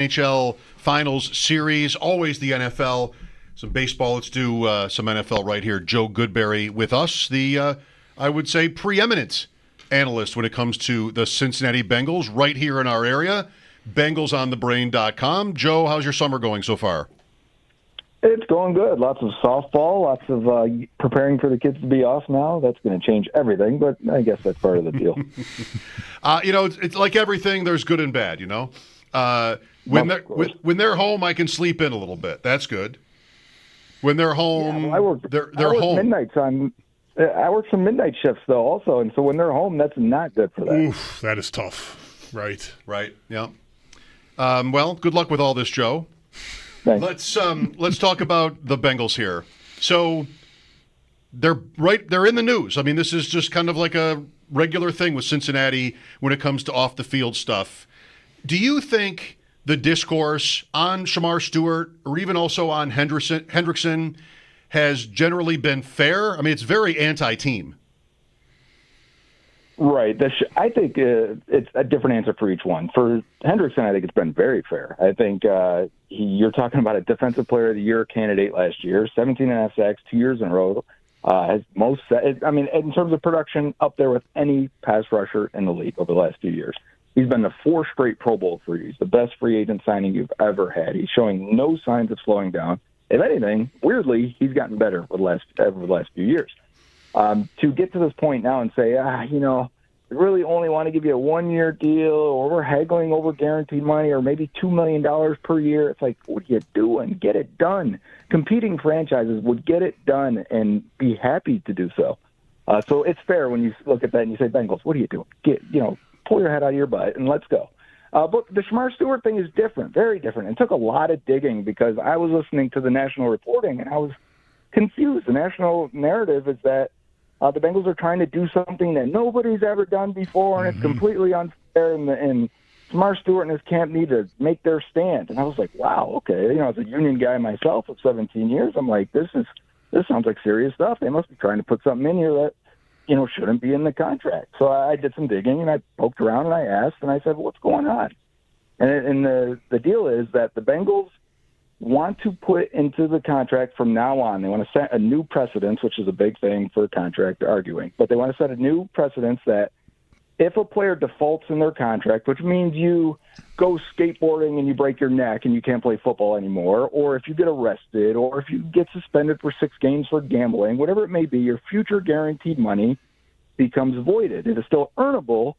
NHL Finals Series, always the NFL. Some baseball, let's do some NFL right here. Joe Goodberry with us, the, I would say, preeminent analyst when it comes to the Cincinnati Bengals right here in our area. BengalsOnTheBrain.com. Joe, how's your summer going so far? It's going good. Lots of softball, lots of preparing for the kids to be off now. That's going to change everything, but I guess that's part of the deal. It's like everything, there's good and bad, When they're home, I can sleep in a little bit. That's good. When they're home, they're home. Midnights I work some midnight shifts, though, also, and so when they're home, that's not good for them. Oof, that is tough. Right, yeah. Well, good luck with all this, Joe. Thanks. Let's talk about the Bengals here. So they're in the news. I mean, this is just kind of like a regular thing with Cincinnati when it comes to off the field stuff. Do you think the discourse on Shamar Stewart or even also on Hendrickson has generally been fair? I mean, it's very anti-team. Right. I think it's a different answer for each one. For Hendrickson, I think it's been very fair. I think you're talking about a Defensive Player of the Year candidate last year, 17.5 sacks, 2 years in a row. Has most, in terms of production, up there with any pass rusher in the league over the last few years. He's been the 4 straight Pro Bowl for you. He's the best free agent signing you've ever had. He's showing no signs of slowing down. If anything, weirdly, he's gotten better over the last few years. To get to this point now and say, we really only want to give you a 1-year deal, or we're haggling over guaranteed money, or maybe $2 million per year. It's like, what are you doing? Get it done. Competing franchises would get it done and be happy to do so. So it's fair when you look at that and you say, Bengals, what are you doing? Pull your head out of your butt and let's go. But the Shamar Stewart thing is different, very different. It took a lot of digging because I was listening to the national reporting and I was confused. The national narrative is that the Bengals are trying to do something that nobody's ever done before, and it's completely unfair, and Shamar Stewart and his camp need to make their stand. And I was like, wow, okay. As a union guy myself of 17 years, I'm like, this sounds like serious stuff. They must be trying to put something in here that shouldn't be in the contract. So I did some digging, and I poked around, and I asked, and I said, what's going on? And the deal is that the Bengals want to put into the contract from now on, they want to set a new precedence, which is a big thing for contract arguing, but they want to set a new precedence that if a player defaults in their contract, which means you go skateboarding and you break your neck and you can't play football anymore, or if you get arrested, or if you get suspended for 6 games for gambling, whatever it may be, your future guaranteed money becomes voided. It is still earnable,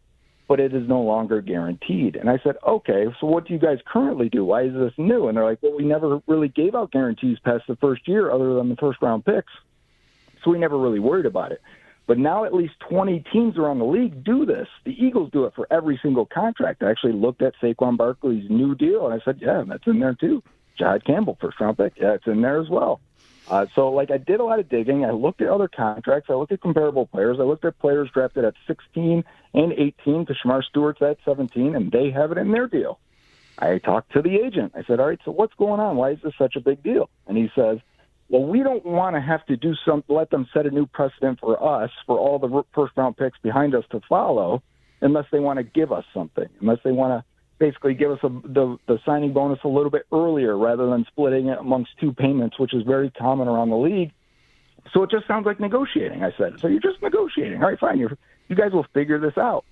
but it is no longer guaranteed. And I said, okay, so what do you guys currently do? Why is this new? And they're like, well, we never really gave out guarantees past the first year other than the first-round picks, so we never really worried about it. But now at least 20 teams around the league do this. The Eagles do it for every single contract. I actually looked at Saquon Barkley's new deal, and I said, yeah, that's in there too. Jahad Campbell, first-round pick, yeah, it's in there as well. So I did a lot of digging. I looked at other contracts. I looked at comparable players. I looked at players drafted at 16 and 18 to Shamar Stewart's at 17, and they have it in their deal. I talked to the agent. I said, all right, so what's going on? Why is this such a big deal? And he says, well, we don't want to have to do let them set a new precedent for us, for all the first-round picks behind us to follow, unless they want to give us something, unless they want to basically give us the signing bonus a little bit earlier rather than splitting it amongst 2 payments, which is very common around the league. So it just sounds like negotiating, I said. So you're just negotiating. All right, fine. You guys will figure this out.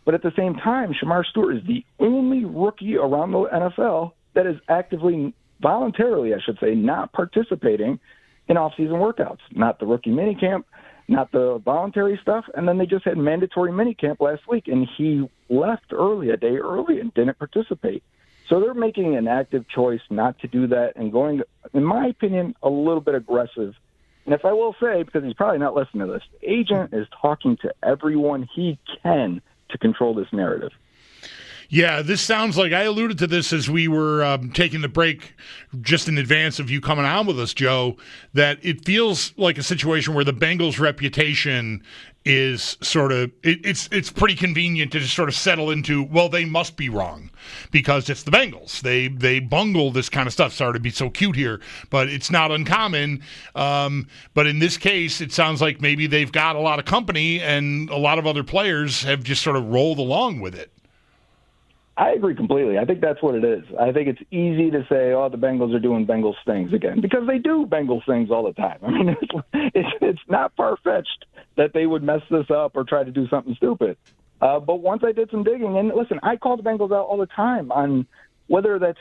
But at the same time, Shamar Stewart is the only rookie around the NFL that is actively, voluntarily, I should say, not participating in off-season workouts. Not the rookie minicamp, not the voluntary stuff, and then they just had mandatory minicamp last week, and he left a day early, and didn't participate. So they're making an active choice not to do that and going, in my opinion, a little bit aggressive. And if I will say, because he's probably not listening to this, the agent is talking to everyone he can to control this narrative. Yeah, this sounds like, I alluded to this as we were taking the break just in advance of you coming on with us, Joe, that it feels like a situation where the Bengals' reputation is sort of, it's pretty convenient to just sort of settle into, well, they must be wrong because it's the Bengals. They bungle this kind of stuff. Sorry to be so cute here, but it's not uncommon. But in this case, it sounds like maybe they've got a lot of company and a lot of other players have just sort of rolled along with it. I agree completely. I think that's what it is. I think it's easy to say, oh, the Bengals are doing Bengals things again, because they do Bengals things all the time. I mean, it's not far-fetched that they would mess this up or try to do something stupid. But once I did some digging, and listen, I call the Bengals out all the time on whether that's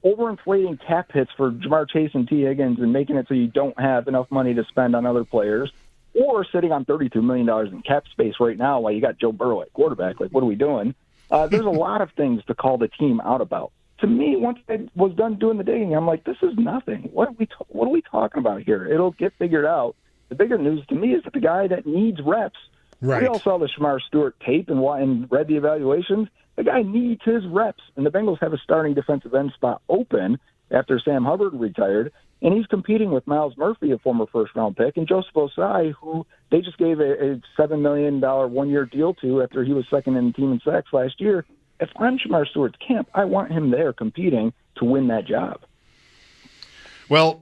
overinflating cap hits for Jamar Chase and T. Higgins and making it so you don't have enough money to spend on other players, or sitting on $32 million in cap space right now while you got Joe Burrow at quarterback. Like, what are we doing? There's a lot of things to call the team out about. To me, once I was done doing the digging, I'm like, this is nothing. What are we talking about here? It'll get figured out. The bigger news to me is that the guy that needs reps. Right. We all saw the Shamar Stewart tape and read the evaluations. The guy needs his reps, and the Bengals have a starting defensive end spot open after Sam Hubbard retired, and he's competing with Miles Murphy, a former first-round pick, and Joseph Osai, who they just gave a $7 million one-year deal to after he was second in the team in sacks last year. If I'm Shamar Stewart's camp, I want him there competing to win that job. Well,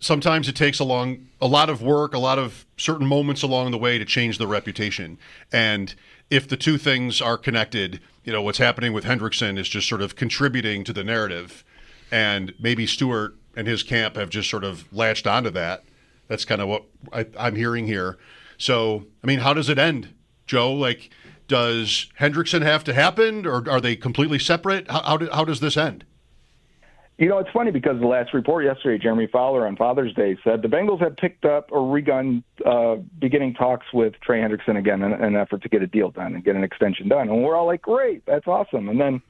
sometimes it takes a lot of work, a lot of certain moments along the way to change the reputation. And if the two things are connected, what's happening with Hendrickson is just sort of contributing to the narrative. And maybe Stewart and his camp have just sort of latched onto that. That's kind of what I'm hearing here. So, I mean, how does it end, Joe? Like, does Hendrickson have to happen, or are they completely separate? How does this end? It's funny because the last report yesterday, Jeremy Fowler on Father's Day said the Bengals had picked up or begun beginning talks with Trey Hendrickson again in an effort to get a deal done and get an extension done. And we're all like, great, that's awesome. And then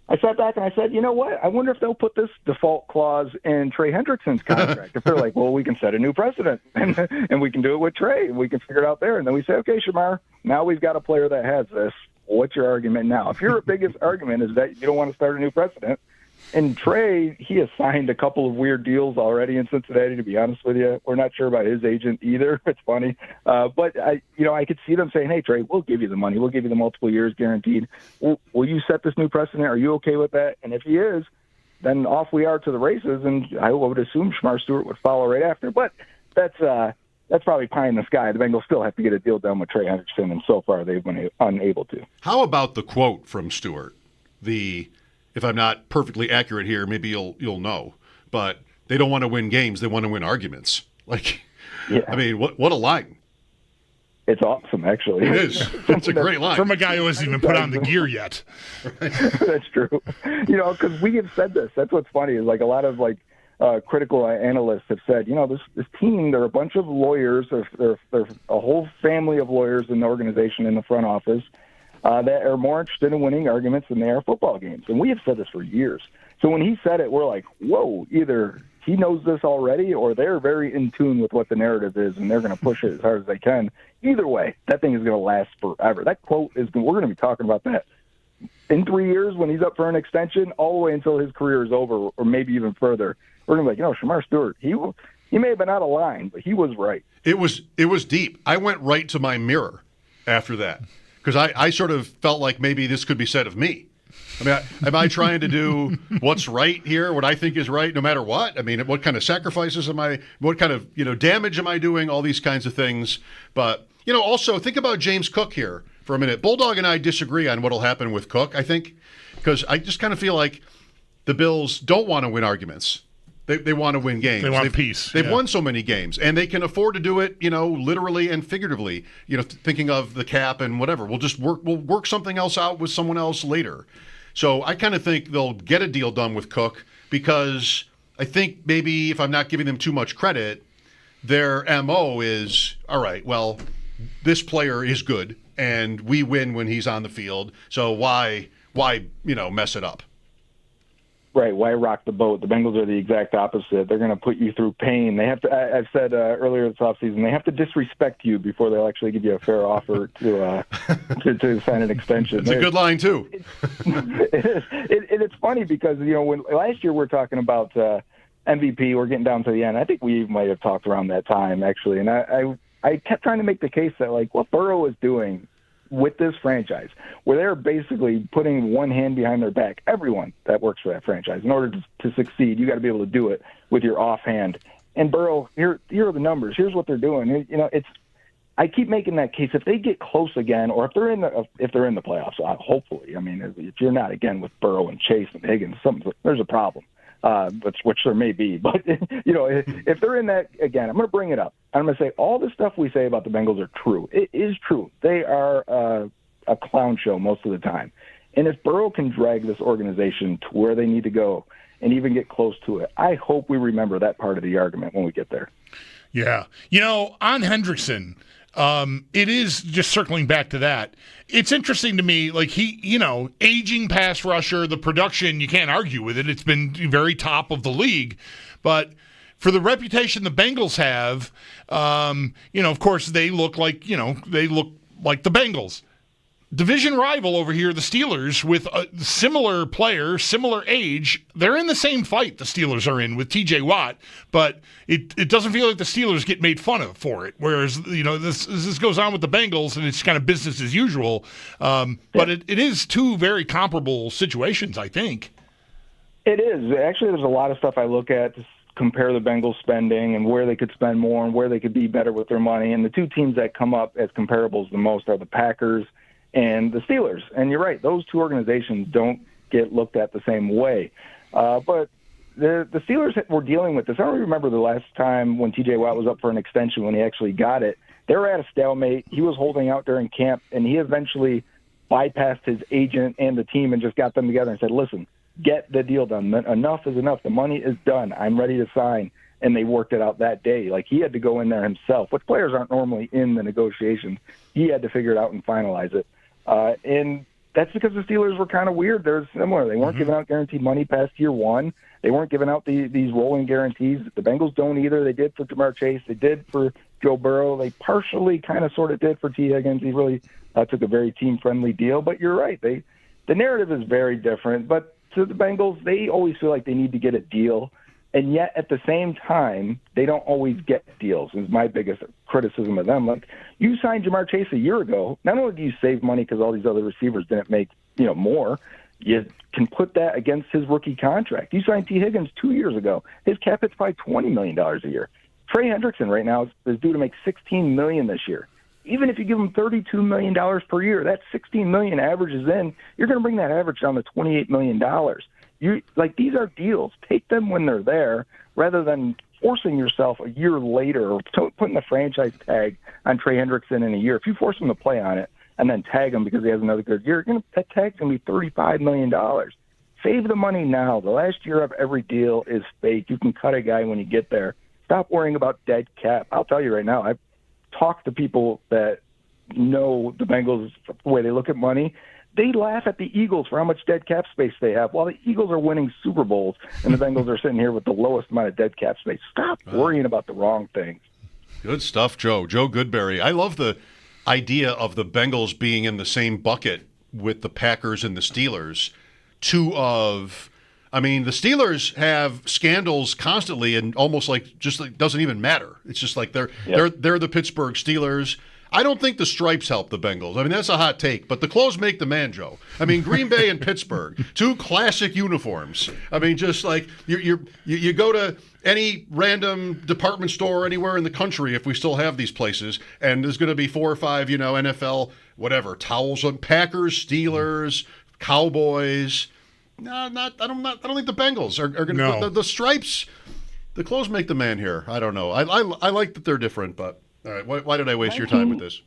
I sat back and I said, you know what? I wonder if they'll put this default clause in Trey Hendrickson's contract. If they're like, well, we can set a new precedent and we can do it with Trey and we can figure it out there. And then we say, okay, Shamar, now we've got a player that has this. What's your argument now? If your biggest argument is that you don't want to start a new precedent, and Trey, he has signed a couple of weird deals already in Cincinnati, to be honest with you. We're not sure about his agent either. It's funny. But I could see them saying, hey, Trey, we'll give you the money. We'll give you the multiple years guaranteed. Will you set this new precedent? Are you okay with that? And if he is, then off we are to the races. And I would assume Shamar Stewart would follow right after. But that's probably pie in the sky. The Bengals still have to get a deal done with Trey Hendrickson, and so far they've been unable to. How about the quote from Stewart? If I'm not perfectly accurate here, maybe you'll know, but they don't want to win games; they want to win arguments. Like, yeah. I mean, what a line! It's awesome, actually. It is. It's a great line from a guy who hasn't even put on the gear yet. That's true. Because we have said this. That's what's funny is like a lot of critical analysts have said, this team, they're a bunch of lawyers. They're a whole family of lawyers in the organization in the front office. That are more interested in winning arguments than they are football games. And we have said this for years. So when he said it, we're like, whoa, either he knows this already or they're very in tune with what the narrative is and they're going to push it as hard as they can. Either way, that thing is going to last forever. That quote we're going to be talking about that in 3 years when he's up for an extension all the way until his career is over or maybe even further. We're going to be like, Shamar Stewart, he may have been out of line, but he was right. It was deep. I went right to my mirror after that. Because I sort of felt like maybe this could be said of me. I mean, am I trying to do what's right here, what I think is right, no matter what? I mean, what kind of sacrifices am I, what kind of, damage am I doing, all these kinds of things. But, also think about James Cook here for a minute. Bulldog and I disagree on what will happen with Cook, I think, because I just kind of feel like the Bills don't want to win arguments. They want to win games. They want peace. They've won so many games, and they can afford to do it, literally and figuratively. Thinking of the cap and whatever. We'll work something else out with someone else later. So I kind of think they'll get a deal done with Cook because I think maybe if I'm not giving them too much credit, their MO is, all right, well, this player is good, and we win when he's on the field. So why mess it up? Right. Why rock the boat? The Bengals are the exact opposite. They're going to put you through pain. They have to. I've said earlier this offseason, they have to disrespect you before they'll actually give you a fair offer to sign an extension. It's a good line too. It's funny because when last year we were talking about MVP, we're getting down to the end. I think we might have talked around that time actually, and I kept trying to make the case that what Burrow is doing with this franchise, where they're basically putting one hand behind their back, everyone that works for that franchise. In order to succeed, you got to be able to do it with your offhand. And Burrow, here are the numbers. Here's what they're doing. I keep making that case. If they get close again, or if they're in the playoffs, hopefully. I mean, if you're not again with Burrow and Chase and Higgins, there's a problem, which there may be. But if they're in that again, I'm going to bring it up. I'm going to say all the stuff we say about the Bengals are true. It is true. They are a clown show most of the time. And if Burrow can drag this organization to where they need to go and even get close to it, I hope we remember that part of the argument when we get there. Yeah. On Hendrickson, it is just circling back to that. It's interesting to me, like he, aging pass rusher, the production, you can't argue with it. It's been very top of the league. But for the reputation the Bengals have, of course, they look like the Bengals. Division rival over here, the Steelers, with a similar player, similar age. They're in the same fight the Steelers are in with TJ Watt, but it doesn't feel like the Steelers get made fun of for it. Whereas, this goes on with the Bengals, and it's kind of business as usual. But it is two very comparable situations, I think. It is. Actually, there's a lot of stuff I look at to compare the Bengals spending and where they could spend more and where they could be better with their money. And the two teams that come up as comparables the most are the Packers and the Steelers. And you're right, those two organizations don't get looked at the same way. But the Steelers were dealing with this. I don't remember the last time when TJ Watt was up for an extension when he actually got it. They were at a stalemate. He was holding out during camp, and he eventually bypassed his agent and the team and just got them together and said, listen, get the deal done. Enough is enough. The money is done. I'm ready to sign. And they worked it out that day. Like, he had to go in there himself, which players aren't normally in the negotiations. He had to figure it out and finalize it. And that's because the Steelers were kind of weird. They're similar. They weren't giving out guaranteed money past year one. They weren't giving out these rolling guarantees. The Bengals don't either. They did for Jamar Chase. They did for Joe Burrow. They partially kind of sort of did for T. Higgins. He really took a very team-friendly deal. But you're right. The narrative is very different. But to the Bengals, they always feel like they need to get a deal. And yet, at the same time, they don't always get deals, is my biggest criticism of them. Like, you signed Jamar Chase a year ago. Not only do you save money because all these other receivers didn't make more, you can put that against his rookie contract. You signed T. Higgins 2 years ago. His cap hit's probably $20 million a year. Trey Hendrickson right now is due to make $16 million this year. Even if you give him $32 million per year, that $16 million averages in, you're going to bring that average down to $28 million. These are deals. Take them when they're there rather than forcing yourself a year later or putting the franchise tag on Trey Hendrickson in a year. If you force him to play on it and then tag him because he has another good year, that tag's going to be $35 million. Save the money now. The last year of every deal is fake. You can cut a guy when you get there. Stop worrying about dead cap. I'll tell you right now, I've talked to people that know the Bengals, the way they look at money. They laugh at the Eagles for how much dead cap space they have, while the Eagles are winning Super Bowls and the Bengals are sitting here with the lowest amount of dead cap space. Stop worrying about the wrong things. Good stuff, Joe. Joe Goodberry. I love the idea of the Bengals being in the same bucket with the Packers and the Steelers. The Steelers have scandals constantly and almost doesn't even matter. It's just like they're the Pittsburgh Steelers. I don't think the stripes help the Bengals. I mean, that's a hot take, but the clothes make the man, Joe. I mean, Green Bay and Pittsburgh, two classic uniforms. I mean, just like you go to any random department store anywhere in the country, if we still have these places, and there's going to be 4 or 5, NFL, whatever, towels on Packers, Steelers, Cowboys. I don't think the Bengals are going to. No. The stripes, the clothes make the man here. I don't know. I like that they're different, but. All right, why did I waste your time with this?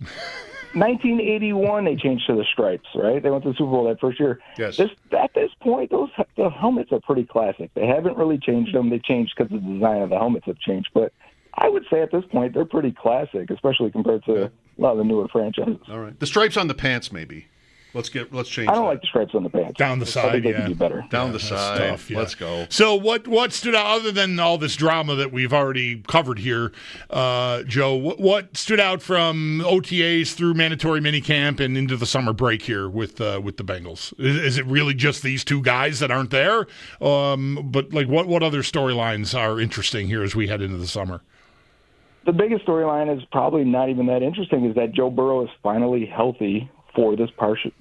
1981, they changed to the stripes, right? They went to the Super Bowl that first year. Yes. At this point, the helmets are pretty classic. They haven't really changed them. They changed because the design of the helmets have changed. But I would say at this point, they're pretty classic, especially compared to a lot of the newer franchises. All right. The stripes on the pants, maybe. Let's change. I don't like the stripes on the pants. Down the side, I think they can do better. Down the side. Tough, yeah. Let's go. So what stood out, other than all this drama that we've already covered here, Joe, what stood out from OTAs through mandatory minicamp and into the summer break here with the Bengals? Is it really just these two guys that aren't there? But what other storylines are interesting here as we head into the summer? The biggest storyline is probably not even that interesting, is that Joe Burrow is finally healthy for this portion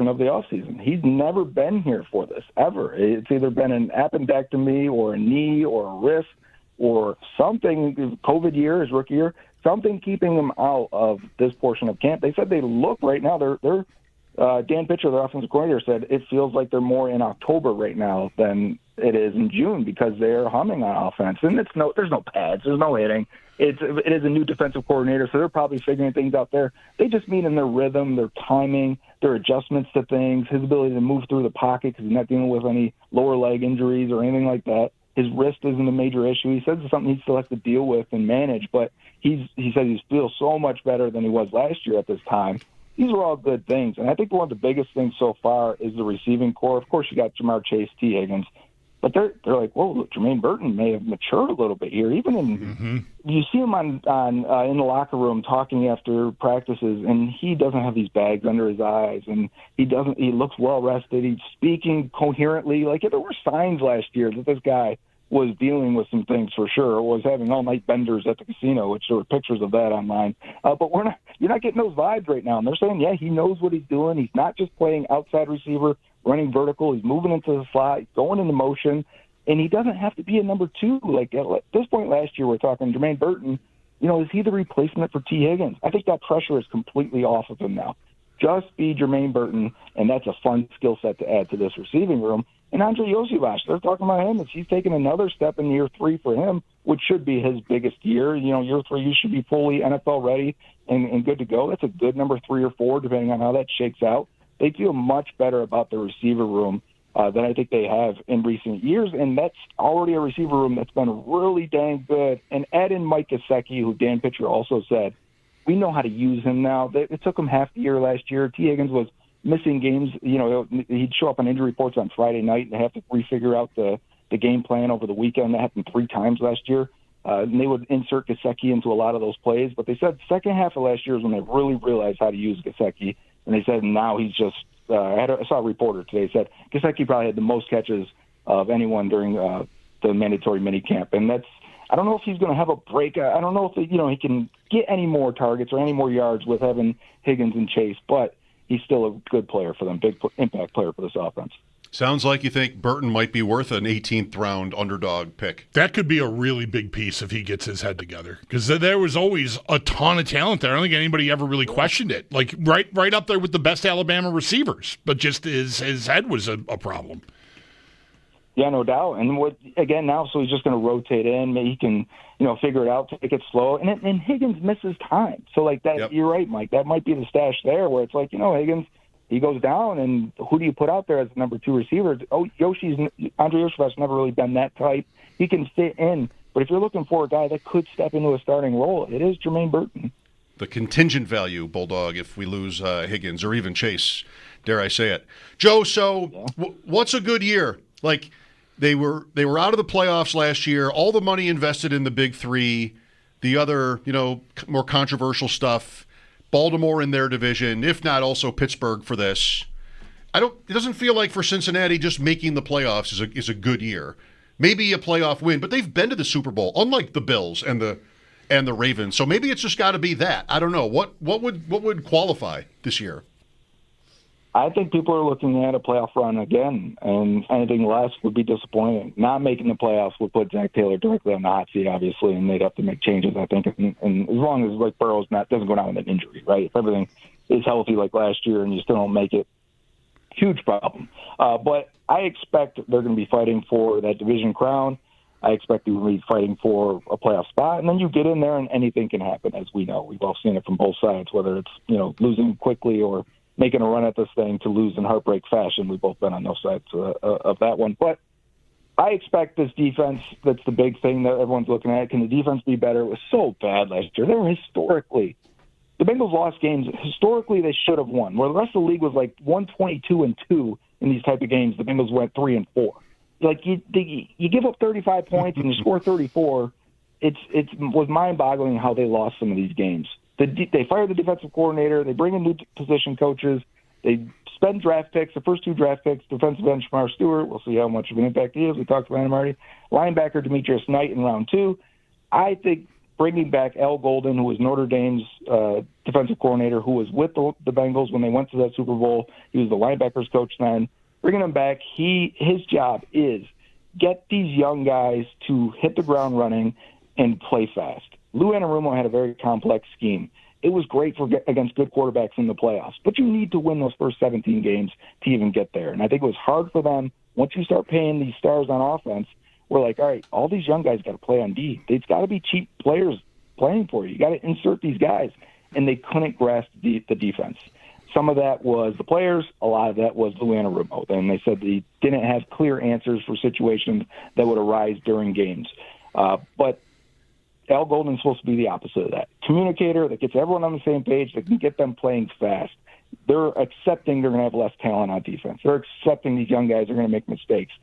of the offseason. He's never been here for this, ever. It's either been an appendectomy or a knee or a wrist or something, COVID year, his rookie year, something keeping them out of this portion of camp. They said they look right now. They're Dan Pitcher, their offensive coordinator, said it feels like they're more in October right now than it is in June because they're humming on offense. And there's no pads, there's no hitting. It is a new defensive coordinator, so they're probably figuring things out there. They just mean in their rhythm, their timing, their adjustments to things, his ability to move through the pocket because he's not dealing with any lower leg injuries or anything like that. His wrist isn't a major issue. He says it's something he still has to deal with and manage, but he says he feels so much better than he was last year at this time. These are all good things, and I think one of the biggest things so far is the receiving core. Of course, you got Jamar Chase, T. Higgins, but they're like, whoa, look, Jermaine Burton may have matured a little bit here. Even in you see him on in the locker room talking after practices, and he doesn't have these bags under his eyes, and he looks well rested. He's speaking coherently. Like there were signs last year that this guy was dealing with some things for sure, was having all-night benders at the casino, which there were pictures of that online. But you're not getting those vibes right now. And they're saying, yeah, he knows what he's doing. He's not just playing outside receiver, running vertical. He's moving into the slot, he's going into motion, and he doesn't have to be a number two. Like at this point last year, we're talking Jermaine Burton, is he the replacement for T. Higgins? I think that pressure is completely off of him now. Just be Jermaine Burton, and that's a fun skill set to add to this receiving room. And Andre Yoshivash, they're talking about him as he's taking another step in year 3 for him, which should be his biggest year. Year 3, you should be fully NFL ready and good to go. That's a good number 3 or 4, depending on how that shakes out. They feel much better about the receiver room than I think they have in recent years, and that's already a receiver room that's been really dang good. And add in Mike Gesicki, who Dan Pitcher also said, we know how to use him now. It took him half the year last year. T. Higgins was missing games. He'd show up on injury reports on Friday night and have to refigure out the game plan over the weekend. That happened 3 times last year. And they would insert Gesicki into a lot of those plays. But they said second half of last year is when they really realized how to use Gesicki. And they said now he's just I saw a reporter today said Gesicki probably had the most catches of anyone during the mandatory minicamp. And I don't know if he's going to have a break. I don't know if he can get any more targets or any more yards with having Higgins and Chase, but he's still a good player for them, big impact player for this offense. Sounds like you think Burton might be worth an 18th round underdog pick. That could be a really big piece if he gets his head together, because there was always a ton of talent there. I don't think anybody ever really questioned it. Like right up there with the best Alabama receivers, but just his head was a problem. Yeah, no doubt. And now, so he's just going to rotate in. Maybe he can, figure it out, take it slow. And Higgins misses time. So, like that, Yep. You're right, Mike. That might be the stash there where it's like, Higgins, he goes down, and who do you put out there as the number 2 receiver? Andre Yoshiva's never really been that type. He can fit in. But if you're looking for a guy that could step into a starting role, it is Jermaine Burton. The contingent value, Bulldog, if we lose Higgins or even Chase, dare I say it. Joe, so what's a good year? Like, They were out of the playoffs last year. All the money invested in the big 3, the other, more controversial stuff. Baltimore in their division, if not also Pittsburgh for this. It doesn't feel like for Cincinnati just making the playoffs is a good year. Maybe a playoff win, but they've been to the Super Bowl, unlike the Bills and the Ravens. So maybe it's just got to be that. I don't know. What would qualify this year? I think people are looking at a playoff run again, and anything less would be disappointing. Not making the playoffs would put Zach Taylor directly on the hot seat, obviously, and they'd have to make changes, I think. And as long as Burrow's doesn't go down with an injury, right? If everything is healthy like last year and you still don't make it, huge problem. But I expect they're going to be fighting for that division crown. I expect they're going to be fighting for a playoff spot, and then you get in there and anything can happen, as we know. We've all seen it from both sides, whether it's losing quickly or making a run at this thing to lose in heartbreak fashion. We've both been on those sides of that one. But I expect this defense, that's the big thing that everyone's looking at. Can the defense be better? It was so bad last year. They were the Bengals lost games. Historically, they should have won. Where the rest of the league was like 122-2 in these type of games, the Bengals went 3-4. Like you give up 35 points and you score 34. It was mind-boggling how they lost some of these games. They fire the defensive coordinator. They bring in new position coaches. They spend draft picks, the first 2 draft picks, defensive end Shamar Stewart. We'll see how much of an impact he is. We talked about him already. Linebacker Demetrius Knight in round 2. I think bringing back Al Golden, who was Notre Dame's defensive coordinator, who was with the Bengals when they went to that Super Bowl. He was the linebackers coach then. Bringing him back, his job is get these young guys to hit the ground running and play fast. Lou Anarumo had a very complex scheme. It was great against good quarterbacks in the playoffs, but you need to win those first 17 games to even get there. And I think it was hard for them. Once you start paying these stars on offense, we're like, all right, all these young guys got to play on D. It's got to be cheap players playing for you. You got to insert these guys. And they couldn't grasp the defense. Some of that was the players. A lot of that was Lou Anarumo. And they said they didn't have clear answers for situations that would arise during games. But Al Golden's supposed to be the opposite of that. Communicator that gets everyone on the same page, that can get them playing fast. They're accepting they're going to have less talent on defense. They're accepting these young guys are going to make mistakes.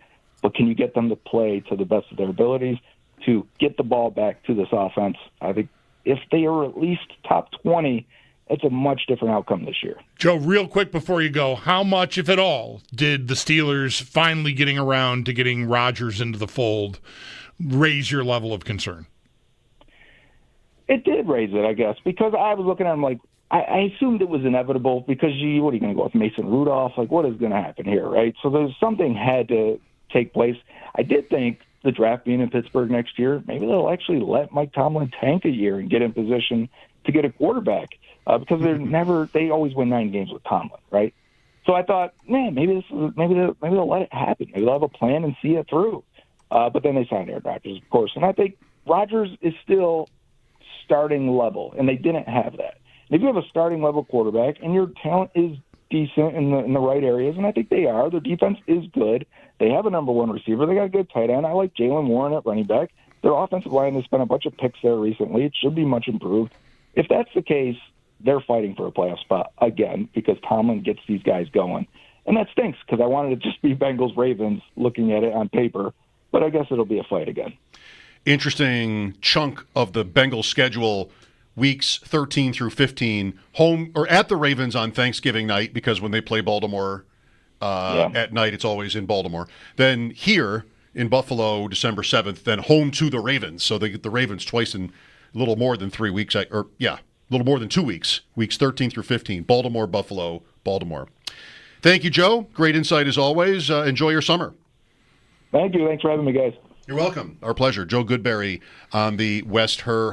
But can you get them to play to the best of their abilities to get the ball back to this offense? I think if they are at least top 20, it's a much different outcome this year. Joe, real quick before you go, how much, if at all, did the Steelers finally getting around to getting Rodgers into the fold raise your level of concern? It did raise it, I guess, because I was looking at him like, I assumed it was inevitable because what are you going to go with Mason Rudolph? Like, what is going to happen here, right? So there's something had to take place. I did think the draft being in Pittsburgh next year, maybe they'll actually let Mike Tomlin tank a year and get in position to get a quarterback because they always win 9 games with Tomlin, right? So I thought, man, maybe they'll let it happen. Maybe they'll have a plan and see it through. But then they signed Aaron Rodgers, of course, and I think Rodgers is still starting level, and they didn't have that. And if you have a starting level quarterback and your talent is decent in the right areas, and I think they are. Their defense is good. They have a number 1 receiver. They got a good tight end. I like Jalen Warren at running back. Their offensive line, they spent a bunch of picks there recently. It should be much improved. If that's the case, they're fighting for a playoff spot again because Tomlin gets these guys going. And that stinks because I wanted it to just be Bengals-Ravens looking at it on paper, but I guess it'll be a fight again. Interesting chunk of the Bengals schedule, weeks 13 through 15, home or at the Ravens on Thanksgiving night, because when they play Baltimore at night, it's always in Baltimore. Then here in Buffalo, December 7th, then home to the Ravens. So they get the Ravens twice in a little more than 3 weeks, a little more than 2 weeks, weeks 13 through 15, Baltimore, Buffalo, Baltimore. Thank you, Joe. Great insight as always. Enjoy your summer. Thank you. Thanks for having me, guys. You're welcome. Our pleasure. Joe Goodberry on the West Her